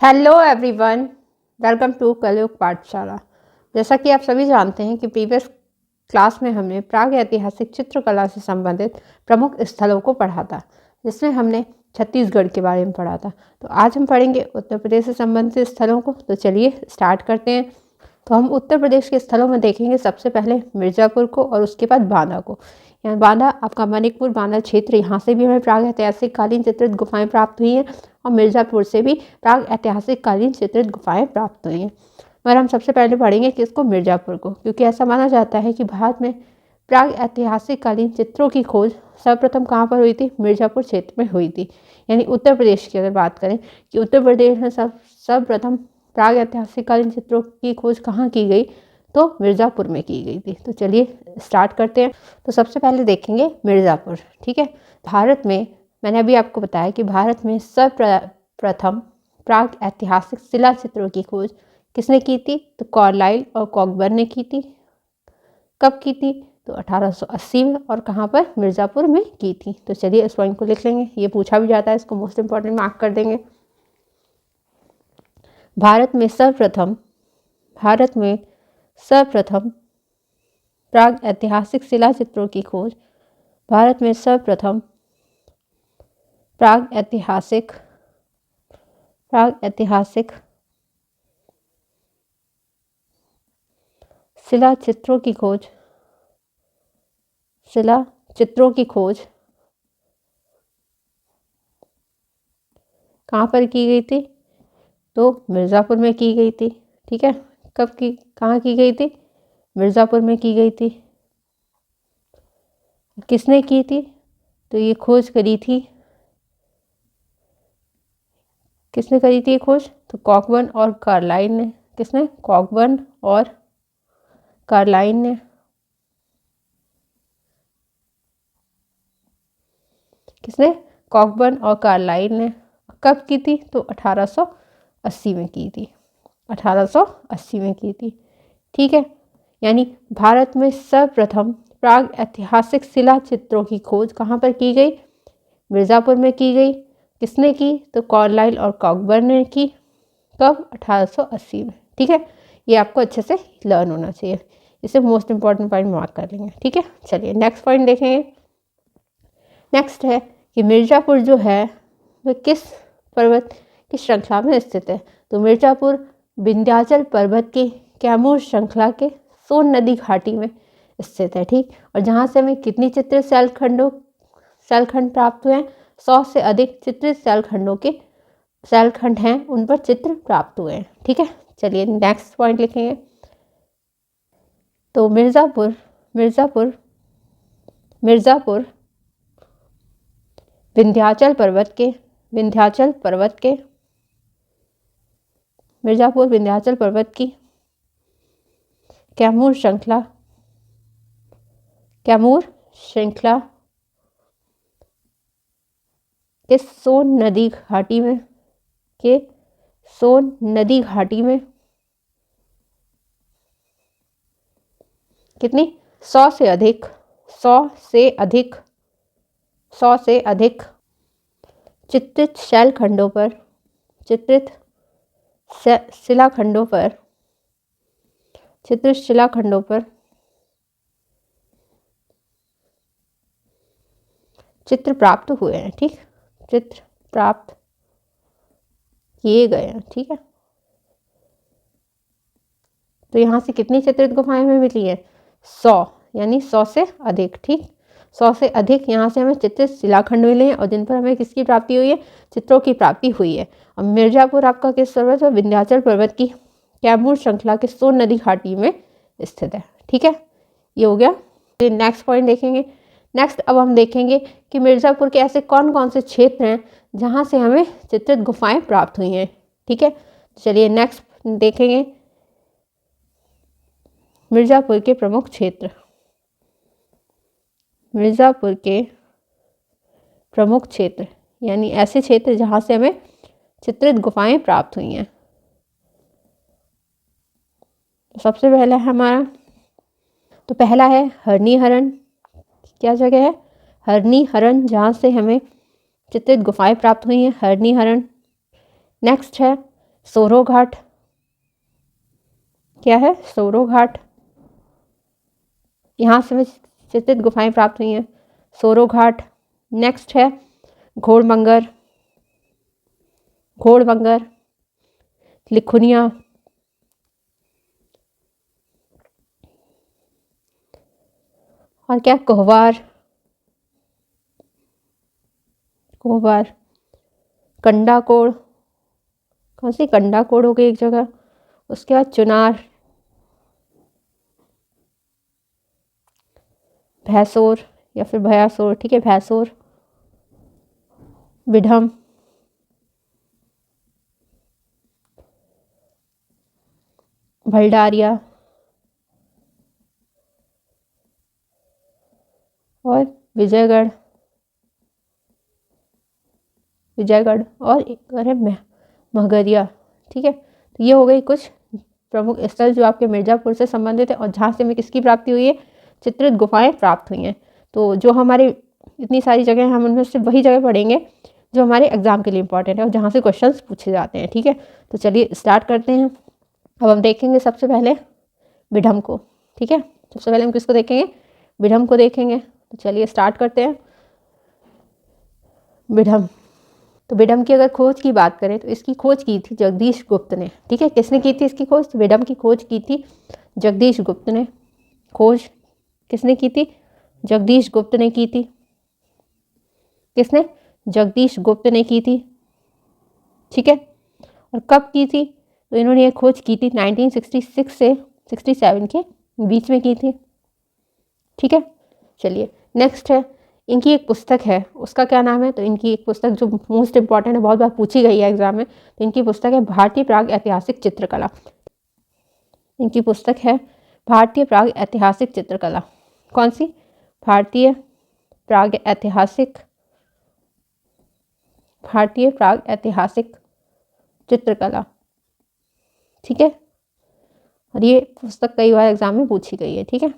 Hello everyone, welcome to कलयुग पाठशाला। जैसा कि आप सभी जानते हैं कि प्रीवियस क्लास में हमने प्राग ऐतिहासिक चित्रकला से संबंधित प्रमुख स्थलों को पढ़ा था, जिसमें हमने छत्तीसगढ़ के बारे में पढ़ा था। तो आज हम पढ़ेंगे उत्तर प्रदेश से संबंधित स्थलों को। तो चलिए स्टार्ट करते हैं। तो हम उत्तर प्रदेश के स्थलों में देखेंगे सबसे पहले मिर्ज़ापुर को और उसके बाद बांदा को। यहाँ बांदा आपका मणिकपुर बांदा क्षेत्र, यहाँ से भी हमें प्राग ऐतिहासिक कालीन चित्रित गुफाएं प्राप्त हुई हैं और मिर्ज़ापुर से भी प्राग ऐतिहासिक कालीन चित्रित गुफाएं प्राप्त हुई हैं। मगर हम सबसे पहले पढ़ेंगे किसको, मिर्ज़ापुर को, क्योंकि ऐसा माना जाता है कि भारत में प्राग ऐतिहासिक कालीन चित्रों की खोज सर्वप्रथम कहाँ पर हुई थी, मिर्ज़ापुर क्षेत्र में हुई थी। यानी उत्तर प्रदेश की अगर बात करें कि उत्तर प्रदेश में सर्वप्रथम प्राग ऐतिहासिक कालीन चित्रों की खोज कहाँ की गई, तो मिर्ज़ापुर में की गई थी। तो चलिए स्टार्ट करते हैं। तो सबसे पहले देखेंगे मिर्ज़ापुर। ठीक है, भारत में मैंने अभी आपको बताया कि भारत में सर्वप्रथम प्राग ऐतिहासिक शिला चित्रों की खोज किसने की थी, तो कार्लाइल और कॉकबर्न ने की थी। कब की थी, तो 1880 में, और कहाँ पर, मिर्ज़ापुर में की थी। तो चलिए इस पॉइंट को लिख लेंगे, ये पूछा भी जाता है, इसको मोस्ट इंपॉर्टेंट मार्क कर देंगे। भारत में सर्वप्रथम प्राग ऐतिहासिक शिला चित्रों की खोज, भारत में सर्वप्रथम प्राग ऐतिहासिक शिला चित्रों की खोज कहाँ पर की गई थी, तो मिर्ज़ापुर में की गई थी। ठीक है, कहाँ की गई थी, मिर्ज़ापुर में की गई थी। किसने की थी, तो ये खोज करी थी, किसने करी थी ये खोज, तो कॉकबर्न और कार्लाइन ने। किसने, कॉकबर्न और कार्लाइन ने। किसने, कॉकबर्न और कार्लाइन ने। कब की थी, तो 1880 में की थी। 1880 में की थी। ठीक है, यानी भारत में सर्वप्रथम प्राग ऐतिहासिक शिला चित्रों की खोज कहाँ पर की गई, मिर्ज़ापुर में की गई। किसने की, तो कार्लाइल और कॉकबर्न ने की। कब, 1880 में। ठीक है, ये आपको अच्छे से लर्न होना चाहिए, इसे मोस्ट इंपॉर्टेंट पॉइंट मार्क कर लेंगे। ठीक है, चलिए नेक्स्ट पॉइंट देखेंगे। नेक्स्ट है कि मिर्ज़ापुर जो है वह किस पर्वत की श्रृंखला में स्थित है, तो मिर्ज़ापुर विंध्याचल पर्वत की कैमूर श्रृंखला के सोन नदी घाटी में स्थित है। ठीक, और जहाँ से हमें कितनी चित्रित शैलखंड प्राप्त हुए हैं, 100 से अधिक चित्रित शैलखंड हैं, उन पर चित्र प्राप्त हुए हैं। ठीक है, चलिए नेक्स्ट पॉइंट लिखेंगे। तो मिर्ज़ापुर विंध्याचल पर्वत की कैमूर श्रृंखला के सोन नदी घाटी में कितनी, 100 से अधिक चित्रित शिलाखंडों पर चित्र प्राप्त हुए हैं। ठीक, चित्र प्राप्त किए गए हैं। ठीक है, तो यहाँ से कितनी चित्रित गुफाएं हमें मिली है, 100, यानी 100 से अधिक। ठीक, 100 से अधिक यहाँ से हमें चित्रित शिलाखंड मिले हैं और जिन पर हमें किसकी प्राप्ति हुई है, चित्रों की प्राप्ति हुई है। और मिर्ज़ापुर आपका किस पर्वत है, विंध्याचल पर्वत की कैमूर श्रृंखला के सोन नदी घाटी में स्थित है। ठीक है, ये हो गया। नेक्स्ट पॉइंट देखेंगे। नेक्स्ट अब हम देखेंगे कि मिर्ज़ापुर के ऐसे कौन कौन से क्षेत्र हैं जहाँ से हमें चित्रित गुफाएं प्राप्त हुई हैं। ठीक है, चलिए नेक्स्ट देखेंगे मिर्ज़ापुर के प्रमुख क्षेत्र। यानी ऐसे क्षेत्र जहाँ से हमें चित्रित गुफाएं प्राप्त हुई हैं। सबसे पहला है हमारा, तो पहला है हरनी हरन। क्या जगह है, हरनी हरन, जहाँ से हमें चित्रित गुफाएं प्राप्त हुई हैं, हरनी हरन। नेक्स्ट है सोरो घाट, क्या है? सोरो घाट। यहाँ से हमें चित्रित गुफाएं प्राप्त हुई हैं, सोरो घाट। नेक्स्ट है घोड़मंगर, घोड़मंगर, लिखुनिया, और क्या? कोहवार, कोहवार, कंडाकोड़, कौन सी? कंडाकोड़ हो गई एक जगह। उसके बाद चुनार, भैंसोर या फिर भयासोर, ठीक है, भैंसोर, बिढम, भलडारिया और विजयगढ़, विजयगढ़ और एक और है महगरिया, ठीक है। तो ये हो गई कुछ प्रमुख स्थल जो आपके मिर्ज़ापुर से संबंधित है और जहाँ से हमें किसकी प्राप्ति हुई है? चित्रित गुफाएं प्राप्त हुई हैं। तो जो हमारे इतनी सारी जगह हैं, हम उनमें से वही जगह पढ़ेंगे जो हमारे एग्जाम के लिए इंपॉर्टेंट है और जहाँ से क्वेश्चंस पूछे जाते हैं, ठीक है। तो चलिए स्टार्ट करते हैं। अब हम देखेंगे सबसे पहले बिढम को, ठीक है। सबसे पहले हम किसको देखेंगे? बिढम को देखेंगे। तो चलिए स्टार्ट करते हैं। बिढम, तो बिढम की अगर खोज की बात करें तो इसकी खोज की थी जगदीश गुप्त ने, ठीक है। किसने की थी इसकी खोज? तो बिढम की खोज की थी जगदीश गुप्त ने। खोज किसने की थी? जगदीश गुप्त ने की थी। किसने? जगदीश गुप्त ने की थी, ठीक है। और कब की थी? तो इन्होंने ये खोज की थी 1966 से 67 के बीच में की थी, ठीक है। चलिए नेक्स्ट है, इनकी एक पुस्तक है, उसका क्या नाम है? तो इनकी एक पुस्तक जो मोस्ट इंपॉर्टेंट है, बहुत बार पूछी गई है एग्जाम में, तो इनकी पुस्तक है भारतीय प्राग ऐतिहासिक चित्रकला। इनकी पुस्तक है भारतीय प्राग ऐतिहासिक चित्रकला। कौन सी? भारतीय प्राग ऐतिहासिक, भारतीय प्राग ऐतिहासिक चित्रकला, ठीक है। और ये पुस्तक कई बार एग्जाम में पूछी गई है, ठीक है।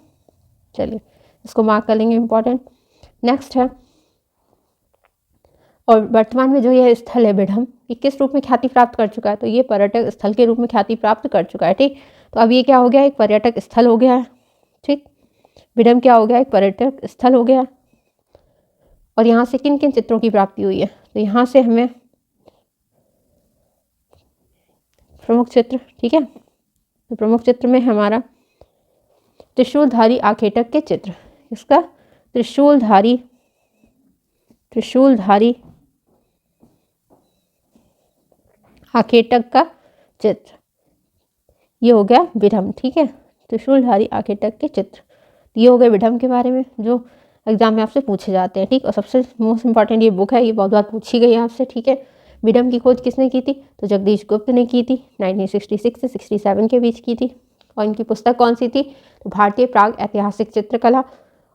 चलिए इसको मार्क कर लेंगे, इंपॉर्टेंट। नेक्स्ट है, और वर्तमान में जो यह स्थल है बिढम, ये किस रूप में ख्याति प्राप्त कर चुका है? तो ये पर्यटक स्थल के रूप में ख्याति प्राप्त कर चुका है, ठीक। तो अब ये क्या हो गया? एक पर्यटक स्थल हो गया है, ठीक। बिढम क्या हो गया? एक पर्यटक स्थल हो गया। और यहाँ से किन किन चित्रों की प्राप्ति हुई है? तो यहाँ से हमें प्रमुख चित्र, ठीक है। तो प्रमुख चित्र में हमारा त्रिशूलधारी आखेटक के चित्र, इसका त्रिशूलधारी, त्रिशूलधारी आखेटक का चित्र, ये हो गया बिढम, ठीक है। त्रिशूलधारी आखेटक के चित्र, ये हो गए बिढम के बारे में जो एग्जाम में आपसे पूछे जाते हैं, ठीक। और सबसे मोस्ट इंपॉर्टेंट ये बुक है, ये बहुत बार पूछी गई है आपसे, ठीक है। बिढम की खोज किसने की थी? तो जगदीश गुप्त ने की थी, 1966 से 67 के बीच की थी। और इनकी पुस्तक कौन सी थी? तो भारतीय प्राग ऐतिहासिक चित्रकला।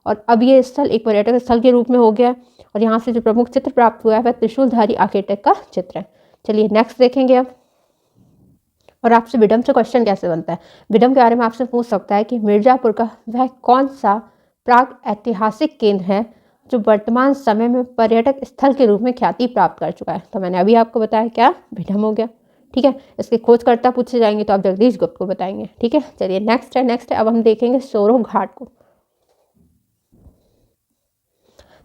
और अब ये स्थल एक पर्यटक स्थल के रूप में हो गया और यहाँ से जो प्रमुख चित्र प्राप्त हुआ है वह त्रिशूलधारी आखेटक का चित्र है। चलिए नेक्स्ट देखेंगे अब। और आपसे बिढम से क्वेश्चन कैसे बनता है? बिढम के बारे में आपसे पूछ सकता है कि मिर्ज़ापुर का वह कौन सा प्राग ऐतिहासिक केंद्र है जो वर्तमान समय में पर्यटक स्थल के रूप में ख्याति प्राप्त कर चुका है? तो मैंने अभी आपको बताया, क्या? बिढम हो गया, ठीक है। इसके खोजकर्ता पूछे जाएंगे तो आप जगदीश गुप्त को बताएंगे, ठीक है। चलिए नेक्स्ट है, अब हम देखेंगे सोरो घाट को।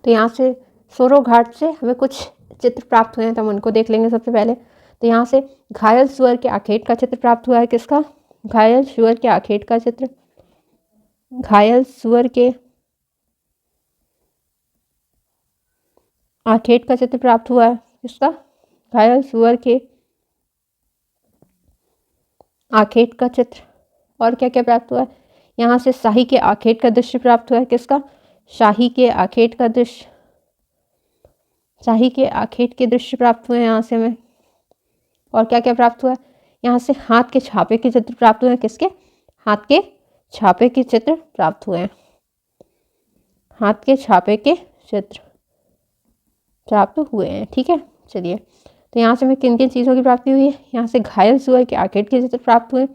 तो यहाँ से सोरो घाट से हमें कुछ चित्र प्राप्त हुए हैं, तो हम उनको देख लेंगे सबसे पहले। तो यहाँ से घायल सुअर के आखेट का चित्र प्राप्त हुआ है, किसका? घायल सुअर के आखेट का चित्र, घायल सुअर के आखेट का चित्र प्राप्त हुआ है, किसका? घायल सुअर के आखेट का चित्र। और क्या क्या प्राप्त हुआ है? यहाँ से शाही के आखेट का दृश्य प्राप्त हुआ है, किसका? शाही के आखेट का दृश्य, शाही के आखेट के दृश्य प्राप्त हुए हैं यहाँ से हमें। और क्या क्या प्राप्त हुआ है? यहाँ से हाथ के छापे के चित्र प्राप्त हुए हैं, किसके? हाथ के छापे के चित्र प्राप्त हुए हैं, हाथ के छापे के चित्र प्राप्त हुए हैं, ठीक है। चलिए तो यहाँ से हमें किन किन चीज़ों की प्राप्ति हुई है? यहाँ से घायल सुअर के आखेट के चित्र प्राप्त हुए,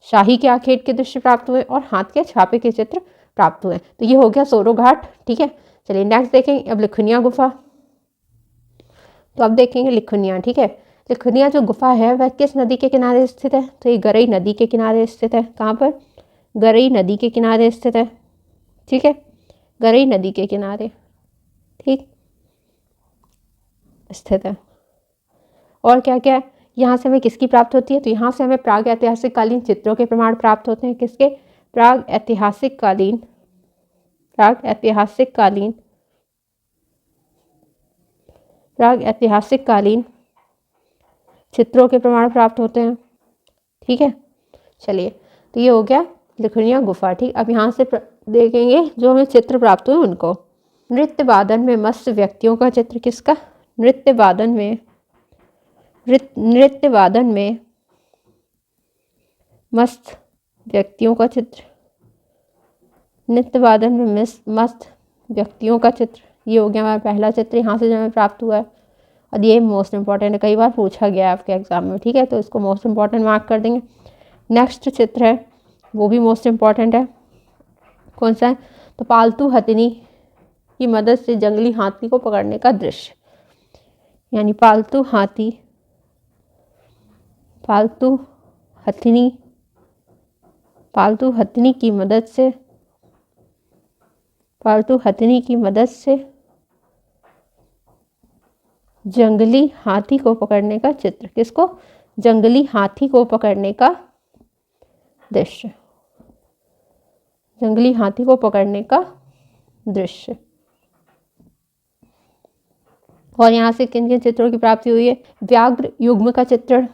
शाही के आखेट के दृश्य प्राप्त हुए और हाथ के छापे के चित्र प्राप्त हुए। तो ये हो गया सोरो घाट, ठीक है। चलिए नेक्स्ट देखेंगे अब लिखुनिया गुफा। तो अब देखेंगे लिखुनिया, ठीक है। लिखनिया जो गुफा है वह किस नदी के किनारे स्थित है? तो ये गरई नदी के किनारे स्थित है। कहाँ पर? गरई नदी के किनारे स्थित है। ठीक है, गरई नदी के किनारे ठीक स्थित है। और क्या क्या है? यहाँ से हमें किसकी प्राप्त होती है? तो यहाँ से हमें प्राग ऐतिहासिक कालीन चित्रों के प्रमाण प्राप्त होते हैं। किसके? प्राग ऐतिहासिक कालीन प्राग ऐतिहासिक कालीन चित्रों के प्रमाण प्राप्त होते हैं। ठीक है, चलिए, तो ये हो गया लिखनिया गुफा। ठीक, अब यहाँ से देखेंगे जो हमें चित्र प्राप्त हुए उनको। नृत्य वादन में मस्त व्यक्तियों का चित्र किसका? नृत्य वादन में मस्त व्यक्तियों का चित्र। नृत्य वादन में मस्त व्यक्तियों का चित्र, ये हो गया हमारा पहला चित्र यहाँ से जो हमें प्राप्त हुआ है। और ये मोस्ट इंपॉर्टेंट है, कई बार पूछा गया है आपके एग्जाम में। ठीक है, तो इसको मोस्ट इंपॉर्टेंट मार्क कर देंगे। नेक्स्ट चित्र है वो भी मोस्ट इंपॉर्टेंट है। कौन सा है? तो पालतू हथिनी की मदद से जंगली हाथी को पकड़ने का दृश्य, यानी पालतू हथिनी की मदद से जंगली हाथी को पकड़ने का चित्र। किसको? जंगली हाथी को पकड़ने का दृश्य, जंगली हाथी को पकड़ने का दृश्य। और यहाँ से किन किन चित्रों की प्राप्ति हुई है? व्याघ्र युग्म का चित्रण।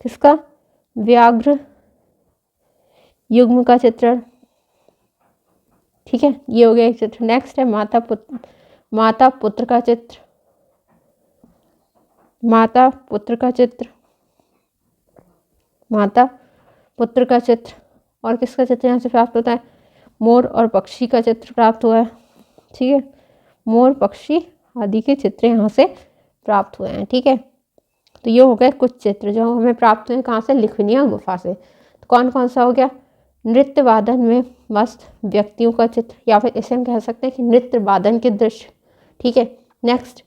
किसका? व्याघ्र युग्म का चित्रण। ठीक है, ये हो गया एक चित्र। नेक्स्ट है माता पुत्र का चित्र। माता पुत्र का चित्र। और किसका चित्र यहाँ से प्राप्त होता है? मोर और पक्षी का चित्र प्राप्त हुआ है। ठीक है, मोर, पक्षी आदि के चित्र यहाँ से प्राप्त हुए हैं। ठीक है, तो ये हो गए कुछ चित्र जो हमें प्राप्त हुए। कहाँ से? लिखनिया गुफा से। तो कौन कौन सा हो गया? नृत्य वादन में मस्त व्यक्तियों का चित्र, या फिर इसे हम कह सकते हैं कि नृत्य वादन के दृश्य। ठीक है, नेक्स्ट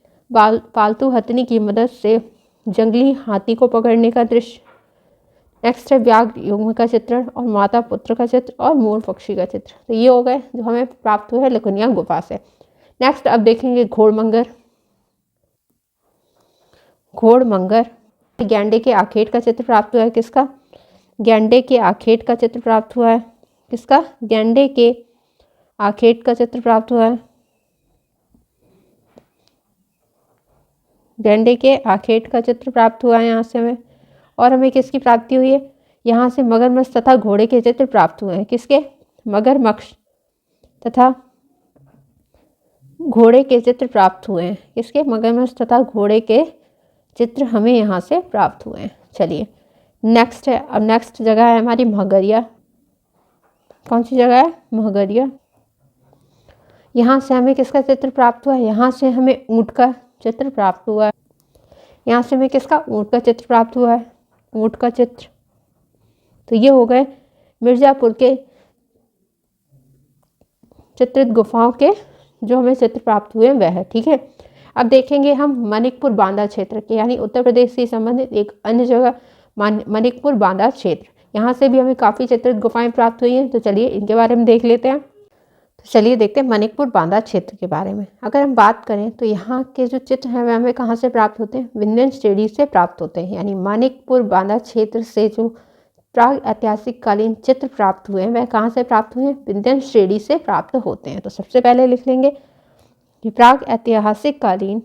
पालतू हथिनी की मदद से जंगली हाथी को पकड़ने का दृश्य। नेक्स्ट है व्याघ्र युग्म का चित्रण और माता पुत्र का चित्र और मोर पक्षी का चित्र। तो ये हो गए जो हमें प्राप्त हुए लिखनिया गुफा से। नेक्स्ट अब देखेंगे घोड़मंगर। गैंडे के आखेट का चित्र प्राप्त हुआ है। किसका? गैंडे के आखेट का चित्र प्राप्त हुआ है। किसका? गैंडे के आखेट का चित्र प्राप्त हुआ है। गैंडे के आखेट का चित्र प्राप्त हुआ है यहाँ से हमें। और हमें किसकी प्राप्ति हुई है? यहाँ से मगरमच्छ तथा घोड़े के चित्र प्राप्त हुए हैं। किसके? मगरमच्छ तथा घोड़े के चित्र प्राप्त हुए हैं। किसके? मगरमच्छ तथा घोड़े के चित्र हमें यहाँ से प्राप्त हुए हैं। चलिए, नेक्स्ट है, अब नेक्स्ट जगह है हमारी महगरिया। कौन सी जगह है? महगरिया। यहाँ से हमें किसका चित्र प्राप्त हुआ है? यहाँ से हमें ऊँट का चित्र प्राप्त हुआ है। यहाँ से हमें किसका? ऊँट का चित्र प्राप्त हुआ है। ऊँट का चित्र। तो ये हो गए मिर्जापुर के चित्रित गुफाओं के जो हमें चित्र प्राप्त हुए वह है। ठीक है, अब देखेंगे हम मनिकपुर बांदा क्षेत्र के, यानी उत्तर प्रदेश से संबंधित एक अन्य जगह मनिकपुर बांदा क्षेत्र। यहाँ से भी हमें काफ़ी चित्रित गुफाएं प्राप्त हुई हैं। तो चलिए इनके बारे में देख लेते हैं। तो चलिए देखते हैं मनिकपुर बांदा क्षेत्र के बारे में। अगर हम बात करें तो यहाँ के जो चित्र हैं वह हमें कहाँ से प्राप्त होते हैं? विंध्यन श्रेणी से प्राप्त होते हैं। यानी मनिकपुर बांदा क्षेत्र से जो प्राग ऐतिहासिक कालीन चित्र प्राप्त हुए हैं वह कहाँ से प्राप्त हुए हैं? विंध्यन श्रेणी से प्राप्त होते हैं। तो सबसे पहले लिख लेंगे कि प्राग ऐतिहासिक कालीन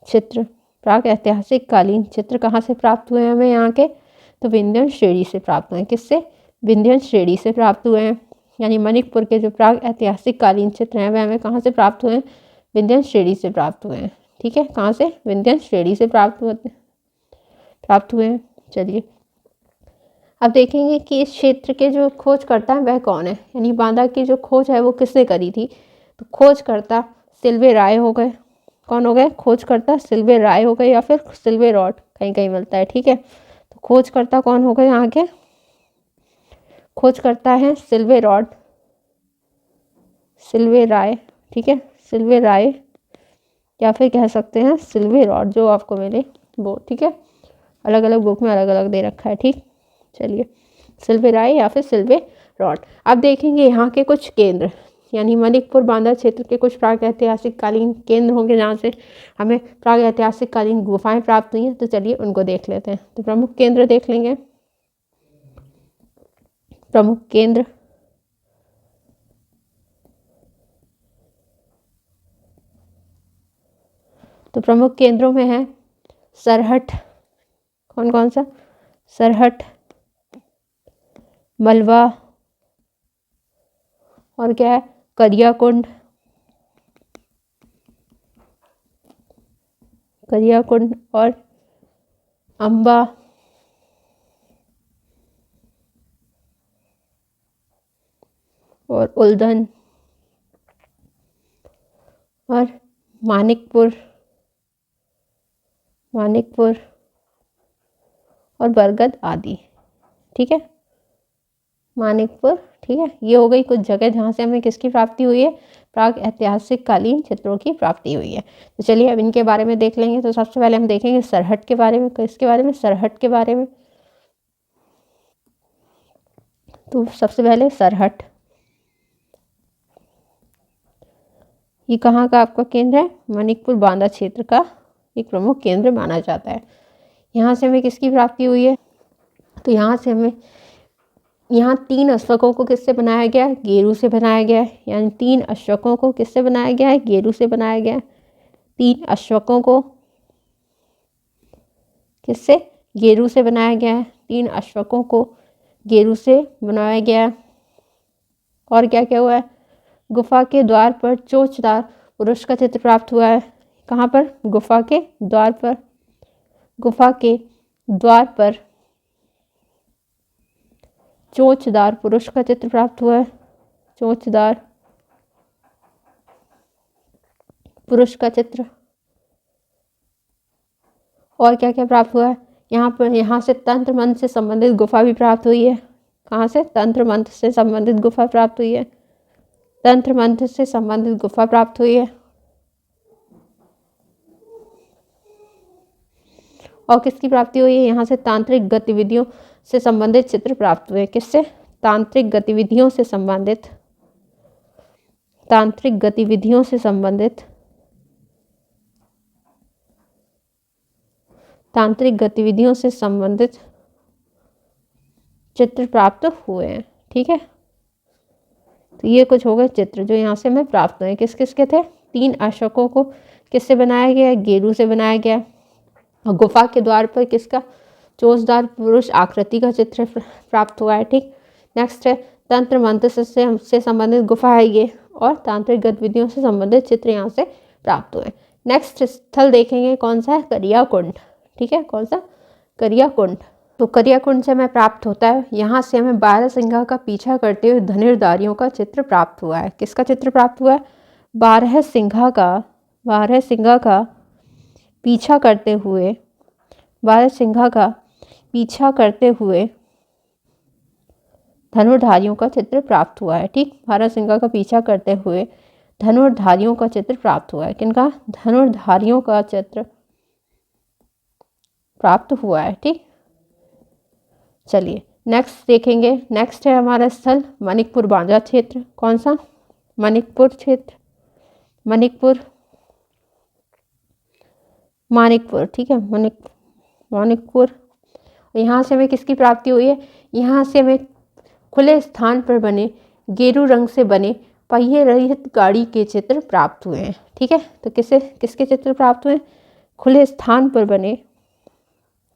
चित्र, प्राग ऐतिहासिक कालीन चित्र कहाँ से प्राप्त हुए हैं हमें यहाँ के? तो विंध्यन श्रेणी से प्राप्त हुए हैं। किससे? विंध्यन श्रेणी से प्राप्त हुए हैं। यानी मनिकपुर के जो प्राग ऐतिहासिक कालीन चित्र हैं वह हमें कहाँ से प्राप्त हुए हैं? विंध्यन श्रेणी से प्राप्त हुए हैं। ठीक है, कहाँ से? विंध्यन श्रेणी से प्राप्त हुए हैं। चलिए अब देखेंगे कि इस क्षेत्र के जो खोजकर्ता हैं वह कौन है। यानी बांदा की जो खोज है वो किसने करी थी? तो खोजकर्ता सिल्वे राय हो गए। कौन हो गए? खोजकर्ता सिल्वे राय हो गए, या फिर सिल्वे रॉड, कहीं कहीं मिलता है। ठीक है, तो खोजकर्ता कौन हो गए यहाँ के? खोजकर्ता है सिल्वे रॉड सिल्वे राय, ठीक है, सिल्वे राय या फिर कह सकते हैं सिल्वे रॉड, जो आपको मिले वो, ठीक है। अलग अलग बुक में अलग अलग दे रखा है, ठीक। चलिए, सिल्वे राय या फिर सिल्वे रॉड। अब देखेंगे यहाँ के कुछ केंद्र, यानी मनिकपुर बांदा क्षेत्र के कुछ प्रागैतिहासिक कालीन केंद्र होंगे जहाँ से हमें प्रागैतिहासिक कालीन गुफाएं प्राप्त हुई हैं। तो चलिए उनको देख लेते हैं। तो प्रमुख केंद्र देख लेंगे। प्रमुख केंद्र, तो प्रमुख केंद्रों में है सरहट, कौन कौन सा, सरहट, मलवा, और क्या है, करियाकुंड, करियाकुंड और अंबा, और उल्दन और मानिकपुर, मानिकपुर और बरगद आदि, ठीक है। मानिकपुर, ठीक है। ये हो गई कुछ जगह जहाँ से हमें किसकी प्राप्ति हुई है, प्राग ऐतिहासिक कालीन चित्रों की प्राप्ति हुई है। तो चलिए अब इनके बारे में देख लेंगे। तो सबसे पहले हम देखेंगे सरहट के बारे में। किसके बारे में, सरहट के बारे में। तो सबसे पहले सरहट, ये कहाँ का आपका केंद्र है, मनिकपुर बांदा क्षेत्र का एक प्रमुख केंद्र माना जाता है। यहाँ से हमें किसकी प्राप्ति हुई है, तो यहाँ से हमें, यहाँ 3 अश्वकों को किससे बनाया गया है, गेरू से बनाया गया है। यानी 3 अश्वकों को किससे बनाया गया है, गेरू से बनाया गया है। 3 अश्वकों को किससे, गेरू से बनाया गया है। 3 अश्वकों को गेरू से बनाया गया है। और क्या क्या हुआ है, गुफा के द्वार पर चोचदार पुरुष का चित्र प्राप्त हुआ है। कहाँ पर, गुफा के द्वार पर, गुफा के द्वार पर चोचदार पुरुष का चित्र प्राप्त हुआ है। चोचदार पुरुष का चित्र। और क्या क्या प्राप्त हुआ है, यहाँ पर, यहाँ से तंत्र मंत्र से संबंधित गुफा भी प्राप्त हुई है। कहाँ से, तंत्र मंत्र से संबंधित गुफा प्राप्त हुई है। तंत्र मंत्र से संबंधित गुफा प्राप्त हुई है। और किसकी प्राप्ति हुई है, यहाँ से तांत्रिक गतिविधियों से संबंधित चित्र प्राप्त हुए। किससे, तांत्रिक गतिविधियों से संबंधित, तांत्रिक गतिविधियों से संबंधित, तांत्रिक गतिविधियों से संबंधित चित्र प्राप्त हुए हैं, ठीक है। तो ये कुछ हो गए चित्र जो यहाँ से हमें प्राप्त हुए। किस किस के थे, 3 अशोकों को किससे बनाया गया, गेरू से बनाया गया। और गुफा के द्वार पर किसका, चोचदार पुरुष आकृति का चित्र प्राप्त हुआ है, ठीक। नेक्स्ट है तंत्र मंत्र से संबंधित गुफा है ये, और तांत्रिक गतिविधियों से संबंधित चित्र यहाँ से प्राप्त हुए। नेक्स्ट स्थल देखेंगे कौन सा है, करियाकुंड, ठीक है। कौन सा, करियाकुंड। तो करियाकुंड से हमें प्राप्त होता है, यहाँ से हमें बारहसिंघा का पीछा करते हुए धनुर्धारियों का चित्र प्राप्त हुआ है। किसका चित्र प्राप्त हुआ है, बारहसिंघा का, बारहसिंघा का पीछा करते हुए, बारहसिंघा का पीछा करते हुए धनुर्धारियों का चित्र प्राप्त हुआ है, ठीक। बारहसिंघा का पीछा करते हुए धनुर्धारियों का चित्र प्राप्त हुआ है। किनका, धनुर्धारियों का चित्र प्राप्त हुआ है, ठीक। चलिए नेक्स्ट देखेंगे। नेक्स्ट है हमारा स्थल मनिकपुर बांदा क्षेत्र। कौन सा, मनिकपुर क्षेत्र, मनिकपुर, मानिकपुर, ठीक है, मानिकपुर। यहाँ से हमें किसकी प्राप्ति हुई है, यहाँ से हमें खुले स्थान पर बने गेरू रंग से बने पहिए रहित गाड़ी के चित्र प्राप्त हुए हैं, ठीक है। तो किसके चित्र प्राप्त हुए, खुले स्थान पर बने,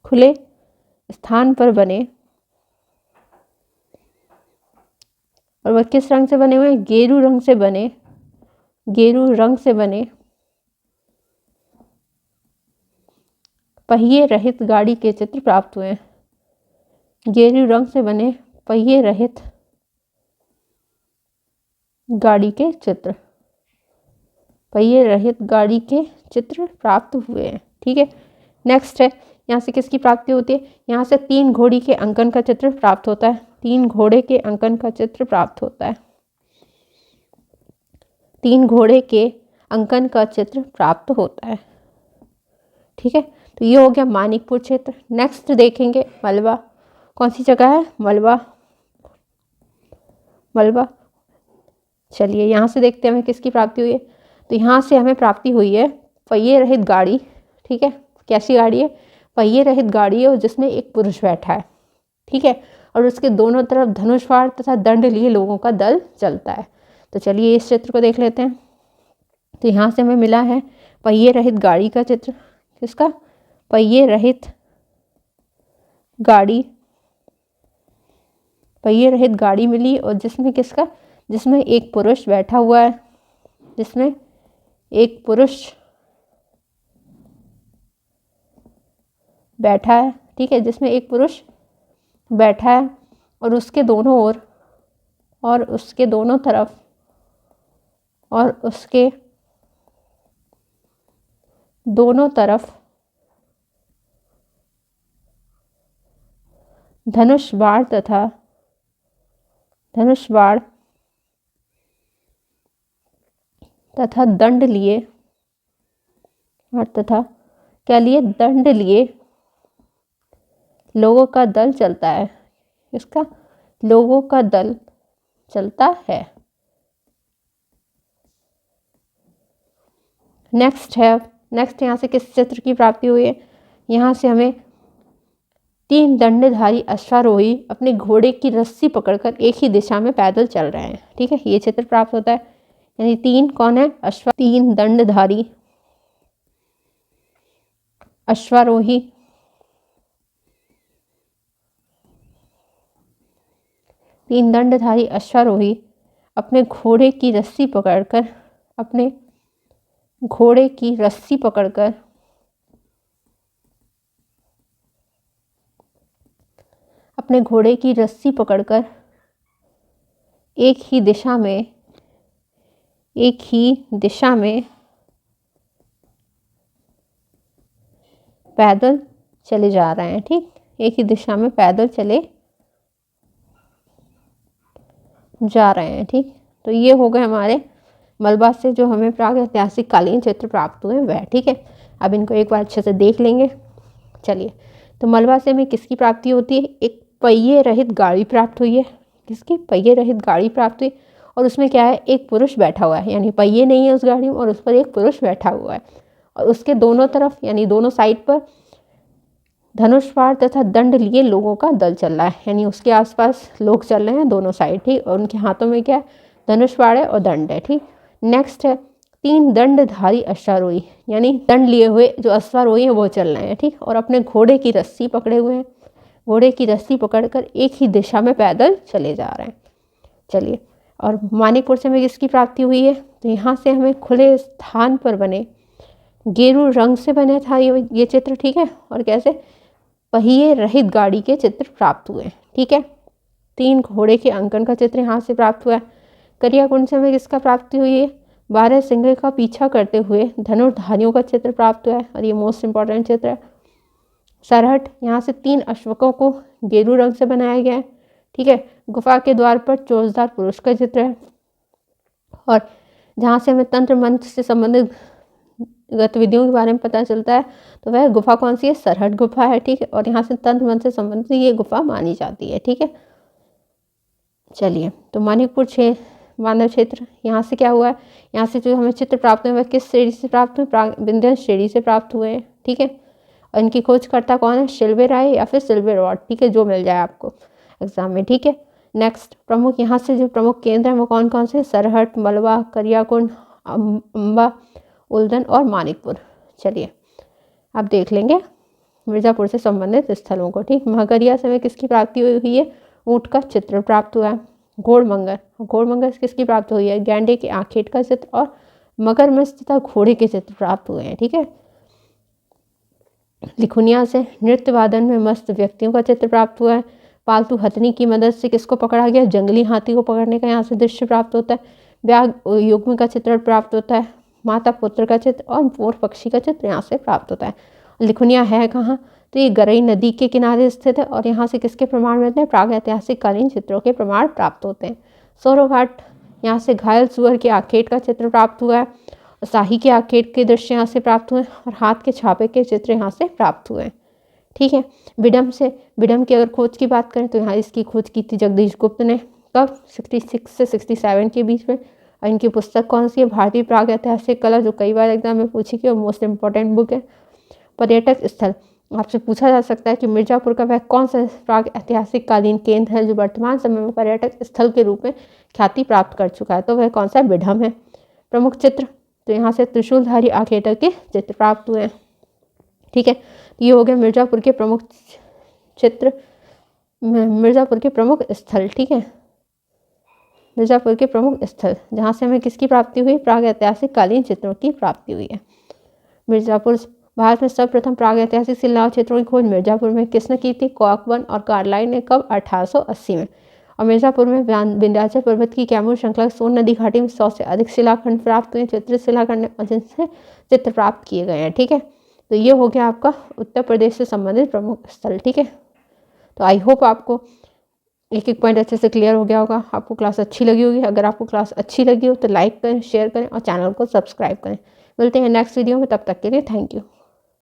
खुले स्थान पर बने, और वह किस रंग से बने हुए, गेरू रंग से बने, गेरू रंग से बने पहिए रहित गाड़ी के चित्र प्राप्त हुए। गेरू रंग से बने पहिए रहित गाड़ी के चित्र, पहिए रहित गाड़ी के चित्र प्राप्त हुए हैं, ठीक है। नेक्स्ट है, यहाँ से किसकी प्राप्ति होती है, यहाँ से 3 घोड़ी के अंकन का चित्र प्राप्त होता है। 3 घोड़े के अंकन का चित्र प्राप्त होता है। 3 घोड़े के अंकन का चित्र प्राप्त होता है। ठीक है, तो ये हो गया मानिकपुर क्षेत्र। नेक्स्ट देखेंगे मलबा। कौन सी जगह है? मलबा। मलबा, चलिए यहाँ से देखते हैं हमें किसकी प्राप्ति हुई है। तो यहाँ से हमें प्राप्ति हुई है पहिए रहित गाड़ी। ठीक है, कैसी गाड़ी है? पहिए रहित गाड़ी है और जिसमें एक पुरुष बैठा है। ठीक है, और उसके दोनों तरफ धनुष बाण तथा दंड लिए लोगों का दल चलता है। तो चलिए इस चित्र को देख लेते हैं। तो यहाँ से हमें मिला है पहिए रहित गाड़ी का चित्र। किसका? पहिए रहित गाड़ी। पहिए रहित गाड़ी मिली और जिसमें किसका? जिसमें एक पुरुष बैठा हुआ है। जिसमें एक पुरुष बैठा है। ठीक है, जिसमें एक पुरुष बैठा है और उसके दोनों ओर और उसके दोनों तरफ और उसके दोनों तरफ धनुष बाण तथा दंड लिए और तथा क्या लिए? दंड लिए लोगों का दल चलता है। इसका लोगों का दल चलता है। नेक्स्ट यहाँ से किस चित्र की प्राप्ति हुई है? यहाँ से हमें 3 दंडधारी अश्वारोही अपने घोड़े की रस्सी पकड़कर एक ही दिशा में पैदल चल रहे हैं। ठीक है, ये चित्र प्राप्त होता है। यानी 3 कौन है? 3 दंडधारी अश्वारोही अपने घोड़े की रस्सी पकड़कर एक ही दिशा में पैदल चले जा रहे हैं। ठीक, एक ही दिशा में पैदल चले जा रहे हैं। ठीक, तो ये हो गए हमारे मलबा से जो हमें प्राग ऐतिहासिक कालीन चित्र प्राप्त हुए वह। ठीक है, अब इनको एक बार अच्छे से देख लेंगे। चलिए, तो मलबा से हमें किसकी प्राप्ति होती है? एक पहिए रहित गाड़ी प्राप्त हुई है। किसकी? पहिए रहित गाड़ी प्राप्त हुई और उसमें क्या है? एक पुरुष बैठा हुआ है। यानी पहिए नहीं है उस गाड़ी में और उस पर एक पुरुष बैठा हुआ है और उसके दोनों तरफ यानी दोनों साइड पर धनुष बाण तथा दंड लिए लोगों का दल चल रहा है। यानी उसके आसपास लोग चल रहे हैं दोनों साइड। ठीक, और उनके हाथों में क्या है? धनुष बाण है और दंड है। ठीक, नेक्स्ट है 3 दंडधारी अश्वारोही, यानी दंड लिए हुए जो अश्वारोही हैं वो चल रहे हैं। ठीक, और अपने घोड़े की रस्सी पकड़े हुए हैं। घोड़े की रस्सी पकड़कर एक ही दिशा में पैदल चले जा रहे हैं। चलिए, और मानिकपुर से हमें किसकी प्राप्ति हुई है? तो यहाँ से हमें खुले स्थान पर बने गेरू रंग से बने था ये चित्र। ठीक है, और कैसे? पहिए रहित गाड़ी के चित्र प्राप्त हुए। ठीक है, 3 घोड़े के अंकन का चित्र यहाँ से प्राप्त हुआ है। करियाकुंड से हमें किसका प्राप्ति हुई है? 12 सिंह का पीछा करते हुए धनुर्धारियों का चित्र प्राप्त हुआ है और ये मोस्ट इंपॉर्टेंट चित्र है। सरहट, यहाँ से 3 अश्वकों को गेरू रंग से बनाया गया है। ठीक है, गुफा के द्वार पर चोचदार पुरुष का चित्र है और जहाँ से हमें तंत्र मंत्र से संबंधित गतिविधियों के बारे में पता चलता है तो वह गुफा कौन सी है? सरहट गुफा है। ठीक है, और यहाँ से तंत्र मंत्र से संबंधित ये गुफा मानी जाती है। ठीक है, चलिए, तो मानिकपुर मानव क्षेत्र यहाँ से क्या हुआ है? यहाँ से जो हमें चित्र प्राप्त हुए वह किस श्रेणी से प्राप्त हुए? विंध्य श्रेणी से प्राप्त हुए हैं। ठीक है, और इनकी खोजकर्ता कौन है? शिल्वे राय या फिर सिल्वे रॉड। ठीक है, जो मिल जाए आपको एग्जाम में। ठीक है, नेक्स्ट प्रमुख यहाँ से जो प्रमुख केंद्र हैं वो कौन कौन से? सरहट, मलबा, करियाकुंड, अम्बा, उल्दन और मानिकपुर। चलिए, अब देख लेंगे मिर्ज़ापुर से संबंधित स्थलों को। ठीक, महगरिया से हमें किसकी प्राप्ति हुई है? ऊँट का चित्र प्राप्त हुआ है। घोड़मंगर से किसकी प्राप्त हुई है? गैंडे के आखेट का चित्र और मगरमच्छ तथा घोड़े के चित्र प्राप्त हुए हैं। ठीक है, लिखुनिया से नृत्य वादन में मस्त व्यक्तियों का चित्र प्राप्त हुआ है। पालतू हथनी की मदद से किसको पकड़ा गया? जंगली हाथी को पकड़ने का यहाँ से दृश्य प्राप्त होता है। व्याघ्र युग्म का चित्र प्राप्त होता है। माता पुत्र का चित्र और मोर पक्षी का चित्र यहाँ से प्राप्त होता है। लिखुनिया है कहाँ? तो ये गरई नदी के किनारे स्थित है और यहाँ से किसके प्रमाण मिलते हैं? प्राग ऐतिहासिक कालीन चित्रों के प्रमाण प्राप्त होते हैं। सोरोघाट यहाँ से घायल सुअर के आखेट का चित्र प्राप्त हुआ है, शाही के आखेट के दृश्य यहाँ से प्राप्त हुए और हाथ के छापे के चित्र यहाँ से प्राप्त हुए हैं। ठीक है, बिडम की अगर खोज की बात करें तो यहाँ इसकी खोज की थी जगदीश गुप्त ने, कब 66 से 67 के बीच में। और इनकी पुस्तक कौन सी है? भारतीय प्राग ऐतिहासिक कला, जो कई बार एग्जाम में पूछी गई और मोस्ट इम्पॉर्टेंट बुक है। पर्यटक स्थल, आपसे पूछा जा सकता है कि मिर्ज़ापुर का वह कौन सा प्राग ऐतिहासिक कालीन केंद्र है जो वर्तमान समय में पर्यटक स्थल के रूप में ख्याति प्राप्त कर चुका है? तो वह कौन सा? बिडम है। प्रमुख चित्र, तो यहाँ से त्रिशूलधारी आखेटक के चित्र प्राप्त हुए हैं। ठीक है, ये हो गया मिर्ज़ापुर के प्रमुख चित्र, मिर्ज़ापुर के प्रमुख स्थल। ठीक है, मिर्ज़ापुर के प्रमुख स्थल जहाँ से हमें किसकी प्राप्ति हुई? प्राग ऐतिहासिक कालीन चित्रों की प्राप्ति हुई है। मिर्ज़ापुर, भारत में सर्वप्रथम प्राग ऐतिहासिक शिलालेख चित्रों की खोज मिर्ज़ापुर में किसने की थी? कॉकबर्न और कार्लाइल ने, कब? 1880 में। और मिर्ज़ापुर में विंध्याचल पर्वत की कैमूर श्रृंखला सोन नदी घाटी में 100 से अधिक शिलाखंड प्राप्त हुए, चित्रित शिलाखंड जिनसे चित्र प्राप्त किए गए हैं। ठीक है, तो ये हो गया आपका उत्तर प्रदेश से संबंधित प्रमुख स्थल। ठीक है, तो आई होप आपको एक एक पॉइंट अच्छे से क्लियर हो गया होगा, आपको क्लास अच्छी लगी होगी। अगर आपको क्लास अच्छी लगी हो तो लाइक करें, शेयर करें और चैनल को सब्सक्राइब करें। मिलते हैं नेक्स्ट वीडियो में, तब तक के लिए थैंक यू।